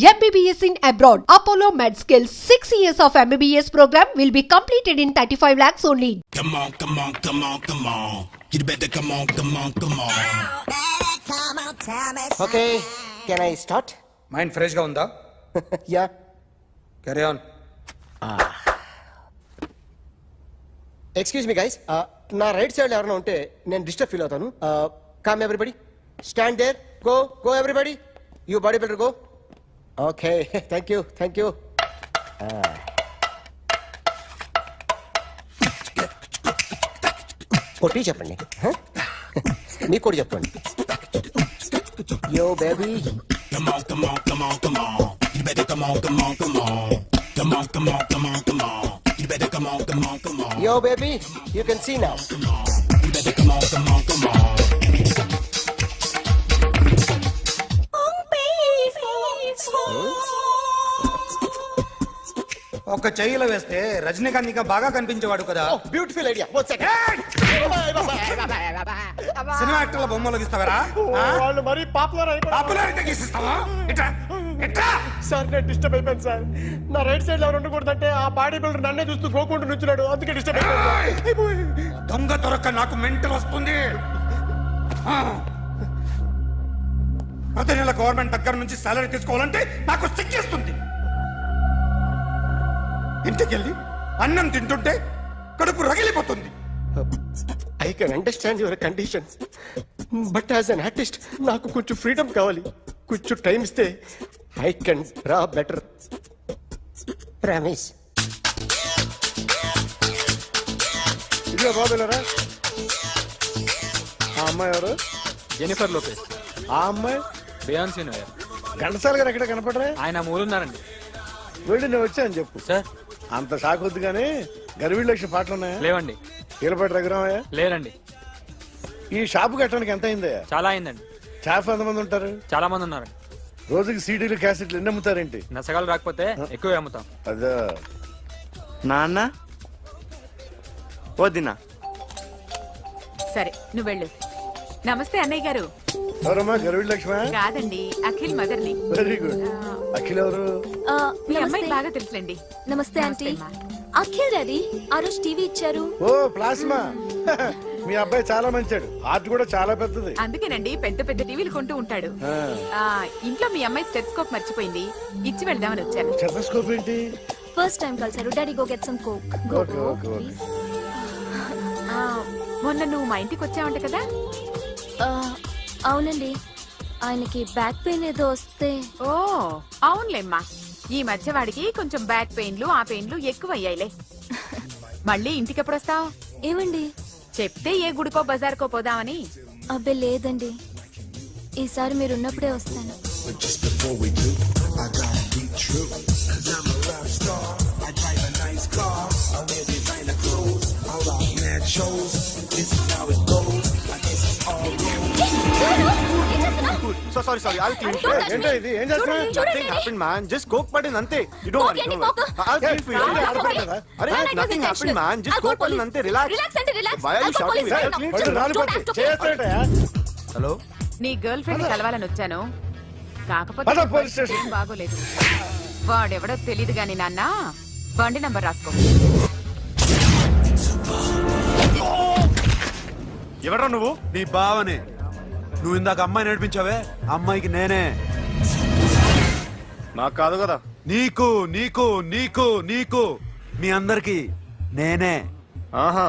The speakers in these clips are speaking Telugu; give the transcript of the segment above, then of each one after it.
MBBS in abroad. Apollo MedSkills 6 years of MBBS program will be completed in 35 lakhs only. Come on, come on, come on, come on. You better come on, come on, come on. Okay, can I start? Mind fresh గా ఉందా? Yeah. Carry on. Excuse me guys, నా రైట్ సైడ్ ఎవరైనా ఉంటే నేను డిస్టర్బ్ ఫీల్ అవుతాను. Come everybody, stand there, go go everybody, you body builder go. Okay, thank you thank you. కొట్టి చెప్పండి, మీకు కూడా చెప్పండి. Yo baby. Come on, come on, come on, come on. You better come on, come on, come on. Come on, come on, come on, come on. You better come on, come on, come on. Yo baby, you can see now. Come on. You better come on, come on, come on. ఒక చెయ్యిలో వేస్తే రజనీకాంత్ ఇంకా బాగా కనిపించేవాడు కదా. Beautiful idea. One second. సినిమా యాక్టర్ల బొమ్మలు గీస్తావరా? వాళ్ళు మరి పాపులర్ అయిపోయారు. పాపులారిటీ గీసిస్తావా? ఇట్రా ఇట్రా. సార్ నేను డిస్టర్బ్ అయిపోయాను సార్. నా రైట్ సైడ్ లో ఎవరు ఉండకూడదంటే ఆ బాడీ బిల్డర్ నన్నే చూస్తూ గోకుంటూ నుంచున్నాడు, అందుకే డిస్టర్బ్ అయిపోయాను. దొంగ దొరక్క నాకు మెంటల్ వస్తుంది. ప్రతి నెల గవర్నమెంట్ దగ్గర నుంచి సాలరీ తీసుకోవాలంటే నాకు సిగ్గేస్తుంది. ఇంటికెళ్ళి అన్నం తింటుంటే కడుపు రగిలిపోతుంది. I can understand your conditions, but as an artist నాకు కొంచెం ఫ్రీడమ్ కావాలి. కొంచెం టైం ఇస్తే I can draw better. Promise. ఇదిగో బాబులరా, ఆ అమ్మాయి ఎవరు? Jennifer Lopez. ఆ అమ్మాయి బియాన్సీ నోయర్. ఘంటసాల గారు ఎక్కడ కనపడరా? ఆయన మూలున్నారండి. వెళ్ళి నేను వచ్చాను చెప్పు. సార్ అంత షాక్ వద్దు కానీ గర్వీళ్ళ లక్ష పాటలు ఉన్నాయా? లేవండి. కీలపాటి రఘురామయ్య లేరండి. ఈ షాపు కట్టడానికి ఎంత అయిందయ్యా? చాలా అయిందండి. స్టాఫ్ ఎంతమంది ఉంటారు? చాలా మంది ఉన్నారండి. రోజుకి సీడీలు క్యాసెట్లు ఎన్ని అమ్ముతారేంటి? నసగాలు రాకపోతే ఎక్కువ అమ్ముతాం. అదా నాన్న వదినా. సరే నువ్వు వెళ్ళు. నమస్తే అన్నయ్య గారు. ఎవరమ్మా? గర్వీళ్ళ లక్ష్మ? కాదండి, అఖిల్ మదర్ని. Very good. అఖిల్ ఎవరు? మీ అమ్మాయి బాగా తెలుసులేండి. నమస్తే ఆంటీ. అమ్మా. అఖిల్ డాడీ ఆ రోజు టీవీ ఇచ్చారు. ఓ ప్లాస్మా. మీ అబ్బాయి చాలా మంచాడు, ఆర్ట్ కూడా చాలా పెద్దది. అందుకేనండి పెద్ద పెద్ద టీవీలు కొంటూ ఉంటాడు. ఇంట్లో మీ అమ్మాయి స్టెథోస్కోప్ మర్చిపోయింది, ఇచ్చి వెళ్దామని వచ్చాను. స్టెథోస్కోప్ ఏంటి? ఫస్ట్ టైం కలిసారు. Daddy go get some coke. Okay okay okay. మొన్న నువ్వు మా ఇంటికి వచ్చావంట కదా? అవునండి, ఆయనకి బ్యాక్ పెయిన్ ఏదో వస్తే. ఓ అవునులేమ్మా, ఈ మధ్య వాడికి కొంచెం బ్యాక్ పెయిన్లు ఆ పెయిన్లు ఎక్కువ అయ్యాయిలే. మళ్ళీ ఇంటికి ఎప్పుడు వస్తావు? ఏమండి చెప్తే ఏ గుడికో బజార్కో పోదామని. అబ్బే లేదండి, ఈసారి మీరున్నప్పుడే వస్తాను. Sorry I'll clean it. ఏంటో ఇది? ఏం చేస్తున్నా? Nothing happened man, just coke పడింది అంతే. You don't worry. I'll clean for you. అరే nothing happened man, just coke పడింది అంతే. Relax. Why are you shouting me? Hello, నీ గర్ల్ ఫ్రెండ్ కలవాలని వచ్చాను, కాకపోతే పద పోలీస్ స్టేషన్. ఏం బాగోలేదు. వాడెవడో తెలీదు గాని నాన్న, బండి నంబర్ రాసుకో. ఎవడ్రా నువ్వు? నీ బావనే. నువ్వు ఇందాక అమ్మాయి నడిపించావే, అమ్మాయికి నేనే. నాకు కాదు కదా. నీకు నీకు నీకు నీకు మీ అందరికి నేనే. ఆహా,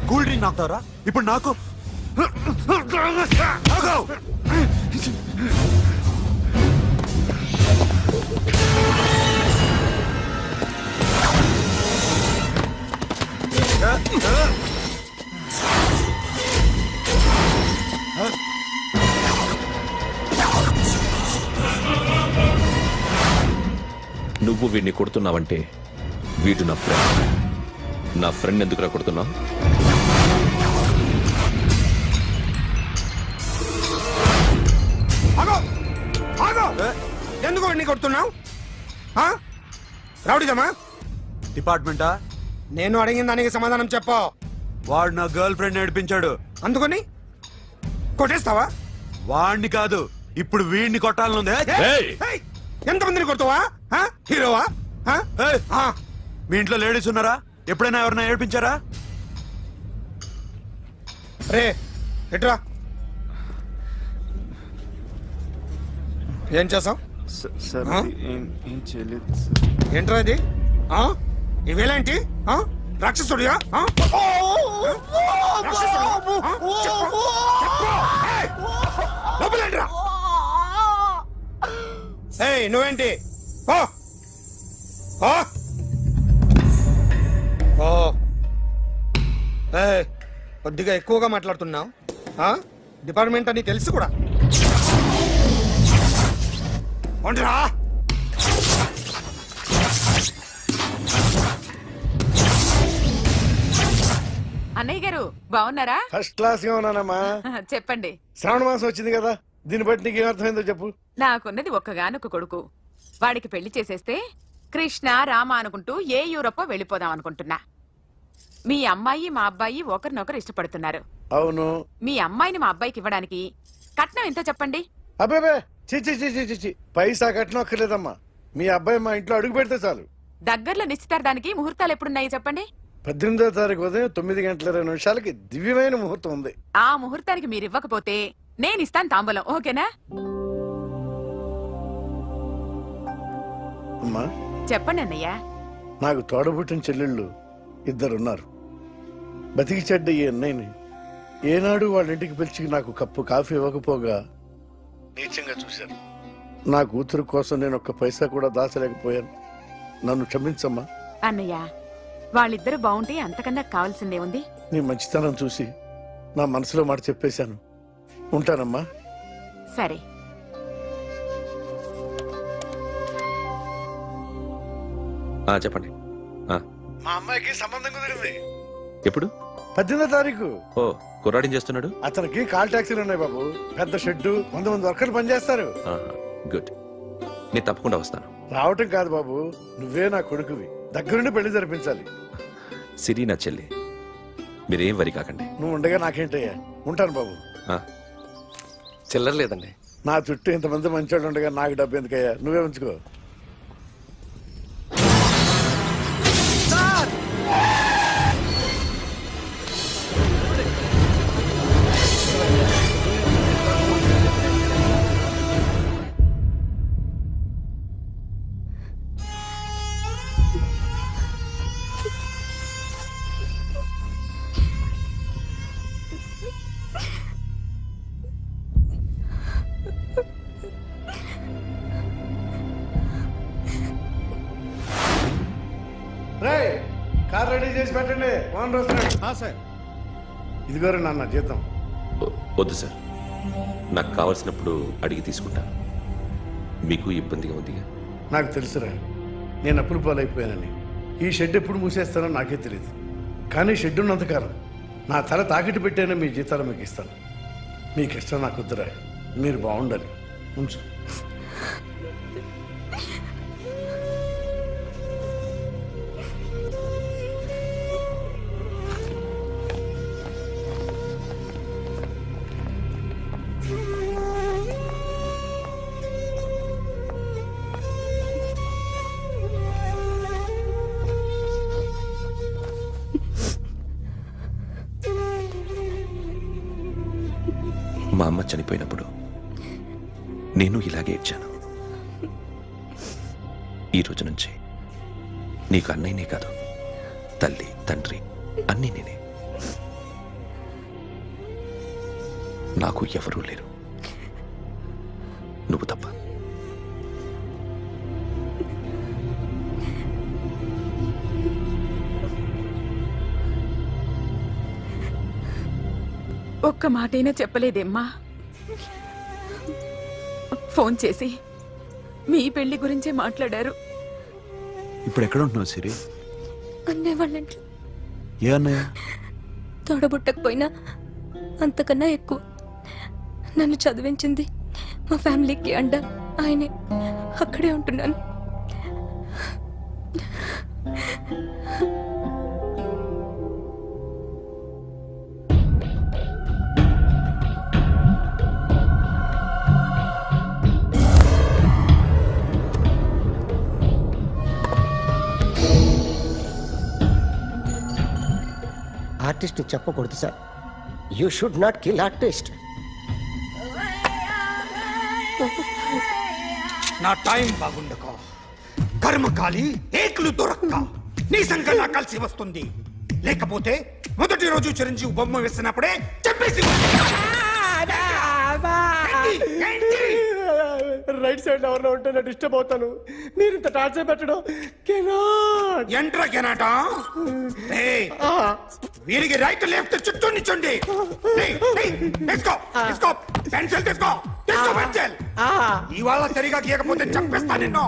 కూల్ డ్రింక్ నాకుతారా ఇప్పుడు? నాకు నువ్వు వీడిని కొడుతున్నావంటే వీడు నా ఫ్రెండ్. నా ఫ్రెండ్ ఎందుకురా కొడుతున్నావు? ఆగో ఆగో ఎందుకు వాడిని కొడుతున్నావు? రౌడీదమ్మా? డిపార్ట్మెంటా? నేను అడిగిన దానికి సమాధానం చెప్పు. వాడు నా గర్ల్ ఫ్రెండ్ నడిపించాడు. అందుకని కొట్టేస్తావా? వాడిని కాదు, ఇప్పుడు వీడిని కొట్టాలనుంది. ఏయ్! ఎంతమందిని కొడతావా? హీరోవా? ఏయ్! మీ ఇంట్లో లేడీస్ ఉన్నారా? ఎప్పుడైనా ఎవరైనా ఏడిపించారా? రే ఎట్రా, ఏం చేసావు? ఏం చేయలేదు. ఏంట్రా ఇది? ఇవేలాంటి రాక్షసుడియా? లోపలేంట్రా? ఏయ్ నువ్వేంటి? కొద్దిగా ఎక్కువగా మాట్లాడుతున్నావు. డిపార్ట్మెంట్ అని తెలుసు కూడా. ఒంటరా అన్నయ్య గారు బాగున్నారా? ఫస్ట్ క్లాస్ గా ఉన్నానమ్మా. చెప్పండి. శ్రావణ మాసం వచ్చింది కదా, దీన్ని బట్టి నీకు ఏమర్థమైందో చెప్పు. నాకున్నది ఒక్కగానొక్క కొడుకు. వాడికి పెళ్లి చేసేస్తే కృష్ణ రామ అనుకుంటూ ఏ యూరోపో వెళ్ళిపోదాం అనుకుంటున్నా. మీ అమ్మాయి మా అబ్బాయి ఒకరినొకరు ఇష్టపడుతున్నారు. అవును. మీ అమ్మాయిని మా అబ్బాయికి ఇవ్వడానికి కట్నం ఎంతో చెప్పండి. అబ్బే చిచి చిచి చిచి, పైసా కట్నం అక్కర్లేదమ్మా. మీ అబ్బాయి మా ఇంట్లో అడుగు పెడితే చాలు. దగ్గరలో నిశ్చితార్థానికి ముహూర్తాలు ఎప్పుడున్నాయి చెప్పండి. 18వ తారీఖు ఉదయం 9:20 దివ్యమైన ముహూర్తం ఉంది. ఆ ముహూర్తానికి మీరు ఇవ్వకపోతే నేను ఇస్తాను తాంబూలం. ఓకేనా? అమ్మా చెప్పండి అన్నయ్య. నాకు తోడబుట్టిన చెల్లెళ్ళు ఇద్దరున్నారు. బతికి చెడ్డ ఈ అన్నయ్యని ఏనాడు వాళ్ళ ఇంటికి పిలిచి నాకు కప్పు కాఫీ ఇవ్వకపోగా నీచంగా చూశాను. నా కూతురు కోసం నేను ఒక్క పైసా కూడా దాచలేకపోయాను. నన్ను క్షమించమ్మా. అన్నయ్య, వాళ్ళిద్దరు బాగుంటే అంతకన్నా కావాల్సిందే ఉంది. నీ మంచితనం చూసి నా మనసులో మాట చెప్పేశాను. ఉంటానమ్మా. సరే. చెప్పండి. మా అమ్మాయికి సంబంధం కుదిరింది. ఎప్పుడు? 18వ తారీఖు. ఓ, కుర్రాడేం చేస్తున్నాడు? అతనికి కాల్ టాక్సీలు ఉన్నాయి బాబు. పెద్ద షెడ్డు, 100 వర్కర్లు పనిచేస్తారు. గుడ్. నేను తప్పకుండా వస్తాను. రావటం కాదు బాబు, నువ్వే నా కొడుకువి. దగ్గరుండి పెళ్లి జరిపించాలి. సిరి నా చెల్లి, మీరేం వరి కాకండి. నువ్వు ఉండగా నాకేంటయ్యా. ఉంటాను బాబు. చిల్లర లేదండి. నా చుట్టూ ఇంతమంది మంచోళ్ళు ఉండగా నాకు డబ్బు ఎందుకయ్యా? నువ్వే ఉంచుకో. కార్ రెడీ చేసి పెట్టండి. ఓనర్ వస్తున్నాడు. సార్ ఇదిగోరు నాన్న జీతం. వద్దు సార్, నాకు కావలసినప్పుడు అడిగి తీసుకుంటాను. మీకు ఇబ్బందిగా ఉందిగా? నాకు తెలుసురా, నేను అప్పులు పాలైపోయానని. ఈ షెడ్ ఎప్పుడు మూసేస్తానో నాకే తెలియదు. కానీ షెడ్ ఉన్నంతకాలం నా తల తాకిట్టు పెట్టైనా మీ జీతాలు మీకు ఇస్తాను. మీ కష్టం నాకు వద్దురా, మీరు బాగుండాలి. ఉంచు. మా అమ్మ చనిపోయినప్పుడు నేను ఇలాగే ఇచ్చాను. ఈ రోజు నుంచి నీకు అన్నయ్యనే కాదు, తల్లి తండ్రి అన్నీ నేనే. నాకు ఎవరూ లేరు, నువ్వు తప్ప. ఒక్క మాటైనా చెప్పలేదేమ్మా? ఫోన్ చేసి మీ పెళ్లి గురించే మాట్లాడారు. ఇప్పుడు ఎక్కడ ఉంటున్నావు సిరి? అన్నయ్య వాళ్ళ ఇంట్లో. ఏ అన్నయ్య? తోడబుట్టకపోయినా అంతకన్నా ఎక్కువ నన్ను చదివించింది మా ఫ్యామిలీకి అండ ఆయనే. అక్కడే ఉంటున్నాను. ఆర్టిస్ట్ చెప్పకూడదు sir. You should not kill artist. నా టైం బాగుండకో, కర్మకాలి ఏకులు దొరక్క నీ సంకల్లా కలిసి వస్తుంది. లేకపోతే మొదటి రోజు చిరంజీవి బొమ్మ వేసినప్పుడే చెప్పేసి రైట్ సైడ్ ఎవరిలో ఉంటే నేను డిస్టర్బ్ అవుతాను. మీరు ఇంత టార్చర్ పెట్టడం ఎంట్రా కెనాట. వీరికి రైట్ లెఫ్ట్ చుట్టూ నిచ్చండి. తీసుకో తీసుకో పెన్సిల్ తీసుకో తీసుకో పెన్సిల్. ఇవాళ సరిగా గీయకపోతే చంపేస్తా నిన్ను.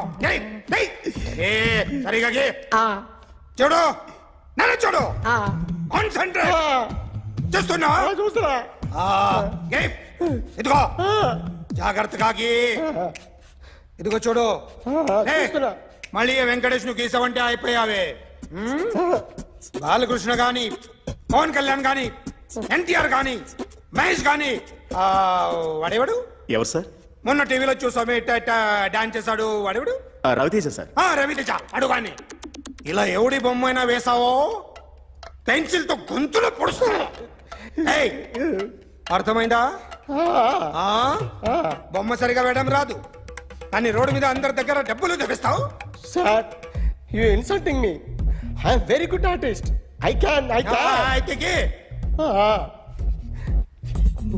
సరిగా గీ. చూడు నన్ను చూడు. కాన్సంట్రేట్ చూస్తున్నా చూస్తున్నా. ఇదిగో జాగ్రత్తగా గీ. ఇదిగో చూడు. మళ్ళీ వెంకటేష్ ను గీసావంటే అయిపోయావే. బాలకృష్ణ గాని, పవన్ కళ్యాణ్ గాని, ఎన్టీఆర్ గాని, మహేష్ గాని, వాడేవాడు ఎవరు సార్? మొన్న టీవీలో చూసామే డాన్స్ చేశాడు వాడేవాడు? రవితేజ సార్. రవితేజ అడుగాని. ఇలా ఎవడి బొమ్మ అయినా వేసావో పెన్సిల్ తో గొంతులో పొడుస్తా. అర్థమైందా? బొమ్మ సరిగా వేయడం రాదు కానీ రోడ్డు మీద అందరి దగ్గర డబ్బులు తెప్పిస్తావు. Sir you insulting me. I am very good artist. I can అయితే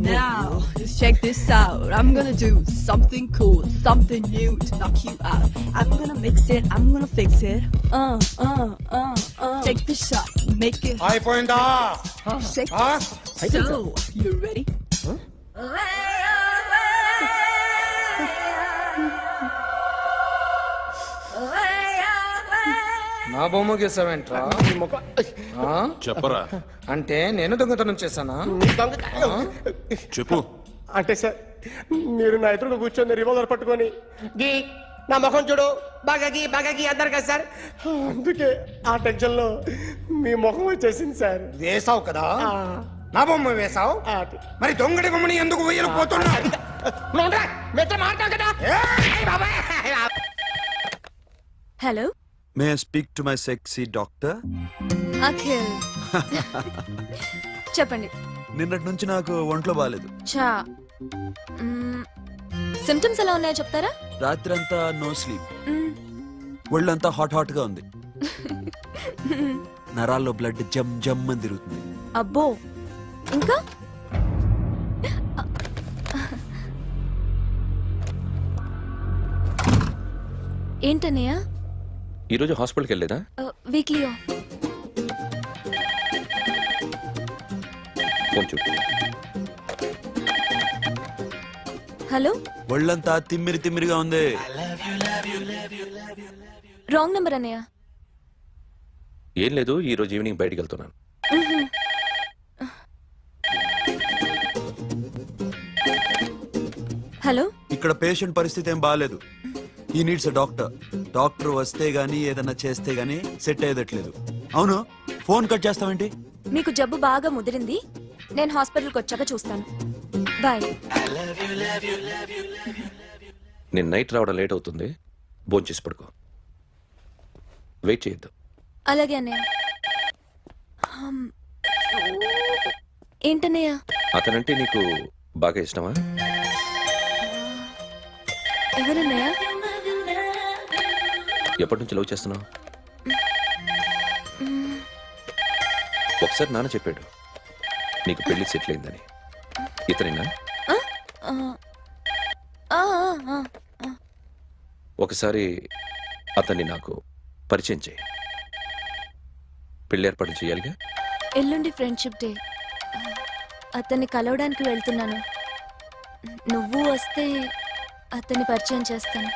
Now, just check this out. I'm gonna do something cool, something new to knock you out. I'm gonna mix it, I'm gonna fix it. Take the shot, make it. అయిపోయిందా? Shake it. So, you ready? నా బొమ్మ గీసావేంట్రా? చెప్పరా. అంటే నేను దొంగతనం చేశానా? చెప్పు. అంటే సార్ మీరు నా ఎదురుగా కూర్చొని రివాల్వర్ పట్టుకొని గీ నా ముఖం చూడు బాగా గీ అన్నారు కదా సార్. అందుకే ఆ టెన్షన్ లో మీ ముఖం వచ్చేసింది సార్. వేసావు కదా, నా బొమ్మ వేసావు. మరి దొంగడి బొమ్మని ఎందుకు వేయలేకపోతున్నా? Hello, may I speak to my sexy doctor? Akhil. చెప్పండి. నిన్నటి నుంచి నాకు ఒంట్లో బాగాలేదు. చా సిమ్టమ్స్ ఎలా ఉన్నాయో చెప్తారా? రాత్రంతా నో స్లీప్, ఒళ్ళంతా హాట్ హాట్ గా ఉంది, నరాల్లో బ్లడ్ జమ్ జమ్ అని తిరుగుతుంది. అబ్బో, ఇంకా? ఏంటన్నయ్య? ఈరోజు హాస్పిటల్కి వెళ్ళలేదా? Weekly off. ఫోన్ చూడు. హలో, ఒళ్ళంతా తిమ్మిరి తిమ్మిరిగా ఉంది. రాంగ్ నెంబర్ అన్నయ్య. ఏం లేదు, ఈ రోజు ఈవినింగ్ బయటికి వెళ్తున్నాను. హలో, ఇక్కడ పేషెంట్ పరిస్థితి ఏం బాగాలేదు. ఈ నీడ్స్ డాక్టర్. డాక్టర్ వస్తే గానీ ఏదన్నా చేస్తే గానీ సెట్ అయ్యేదట్లేదు. అవును, ఫోన్ కట్ చేస్తావేంటి? మీకు జబ్బు బాగా ముదిరింది, నేను హాస్పిటల్కి వచ్చాక చూస్తాను. బాయ్. నేను నైట్ రావడం లేట్ అవుతుంది, భోంచేసి పడుకో. వెయిట్ చేయొద్దు. అలాగే అన్నయ్య. ఏంటన్నయ్య? అతనంటే నీకు బాగా ఇష్టమా? ఎవరన్నయ్య? ఎప్పటి నుంచి లవ్ చేస్తున్నావు? ఒకసారి నాన్న చెప్పాడు నీకు పెళ్లి సెటిల్ అయిందని. ఇతనేనా? ఒకసారి అతన్ని నాకు పరిచయం చేయి. పెళ్లి ఏర్పాటు చేయాలిగా. ఎల్లుండి ఫ్రెండ్షిప్ డే. అతన్ని కలవడానికి వెళ్తున్నాను. నువ్వు వస్తే అతన్ని పరిచయం చేస్తాను.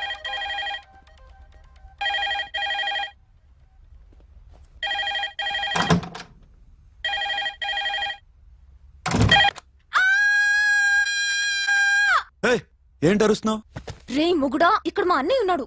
ఏంటి అరుస్తున్నావు? రే ముగుడా, ఇక్కడ మా అన్నయ్య ఉన్నాడు.